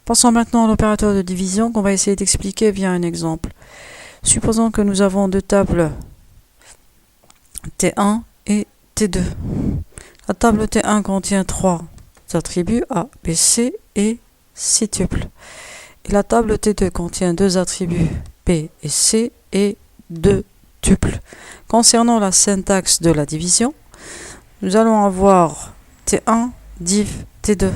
Passons maintenant à l'opérateur de division qu'on va essayer d'expliquer via un exemple. Supposons que nous avons deux tables T1 et T2. La table T1 contient 3 attributs A, B, C et 6 tuples. Et la table T2 contient 2 attributs B et C et 2 tuples. Concernant la syntaxe de la division, nous allons avoir T1 div T2.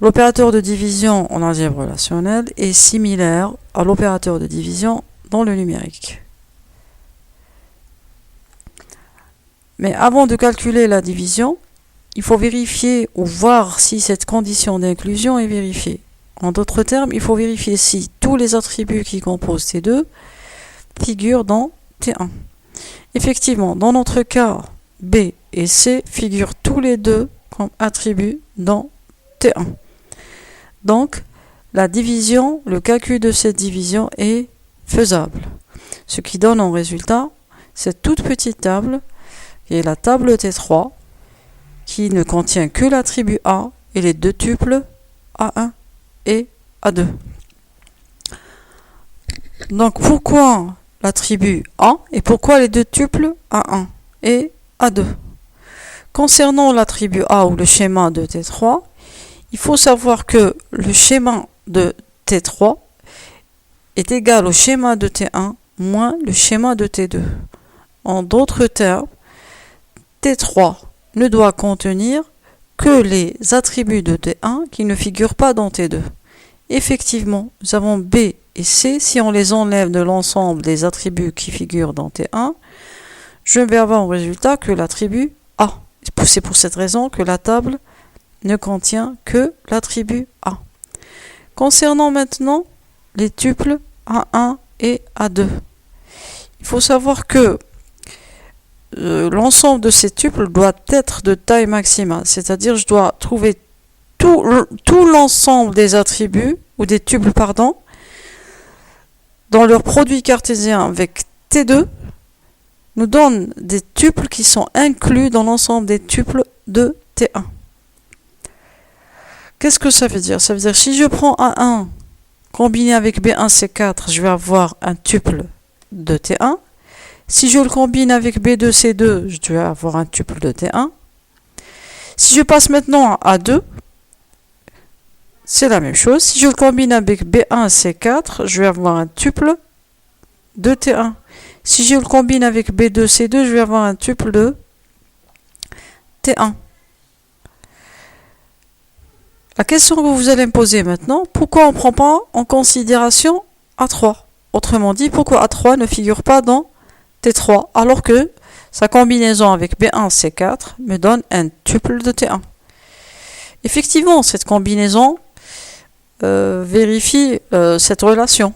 L'opérateur de division en algèbre relationnelle est similaire à l'opérateur de division dans le numérique. Mais avant de calculer la division, il faut vérifier ou voir si cette condition d'inclusion est vérifiée. En d'autres termes, il faut vérifier si tous les attributs qui composent T2 figurent dans T1. Effectivement, dans notre cas, B et C figurent tous les deux comme attributs dans T1. Donc, la division, le calcul de cette division est faisable. Ce qui donne en résultat cette toute petite table, qui est la table T3, qui ne contient que l'attribut A et les deux tuples A1 et A2. Donc, pourquoi l'attribut A et pourquoi les deux tuples A1 et A2? Concernant l'attribut A ou le schéma de T3, il faut savoir que le schéma de T3 est égal au schéma de T1 moins le schéma de T2. En d'autres termes, T3 ne doit contenir que les attributs de T1 qui ne figurent pas dans T2. Effectivement, nous avons B et C. Si on les enlève de l'ensemble des attributs qui figurent dans T1, je vais avoir en résultat que l'attribut A. C'est pour cette raison que la table ne contient que l'attribut A. Concernant maintenant les tuples A1 et A2, il faut savoir que l'ensemble de ces tuples doit être de taille maximale, c'est-à-dire je dois trouver tout l'ensemble des attributs, ou des tuples, dans leur produit cartésien avec T2, nous donne des tuples qui sont inclus dans l'ensemble des tuples de T1. Qu'est-ce que ça veut dire? Ça veut dire si je prends A1 combiné avec B1 C4, je vais avoir un tuple de T1. Si je le combine avec B2 C2, je vais avoir un tuple de T1. Si je passe maintenant à A2, c'est la même chose. Si je le combine avec B1 C4, je vais avoir un tuple de T1. Si je le combine avec B2 C2, je vais avoir un tuple de T1. La question que vous allez me poser maintenant, pourquoi on ne prend pas en considération A3? Autrement dit, pourquoi A3 ne figure pas dans T3 alors que sa combinaison avec B1 C4 me donne un tuple de T1? Effectivement, cette combinaison vérifie cette relation.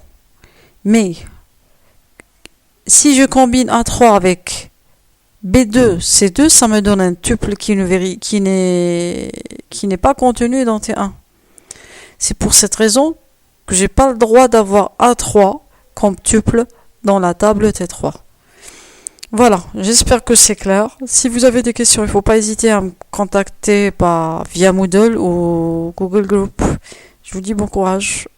Mais si je combine A3 avec B2, C2, ça me donne un tuple qui n'est pas contenu dans T1. C'est pour cette raison que j'ai pas le droit d'avoir A3 comme tuple dans la table T3. Voilà, j'espère que c'est clair. Si vous avez des questions, il ne faut pas hésiter à me contacter via Moodle ou Google Group. Je vous dis bon courage.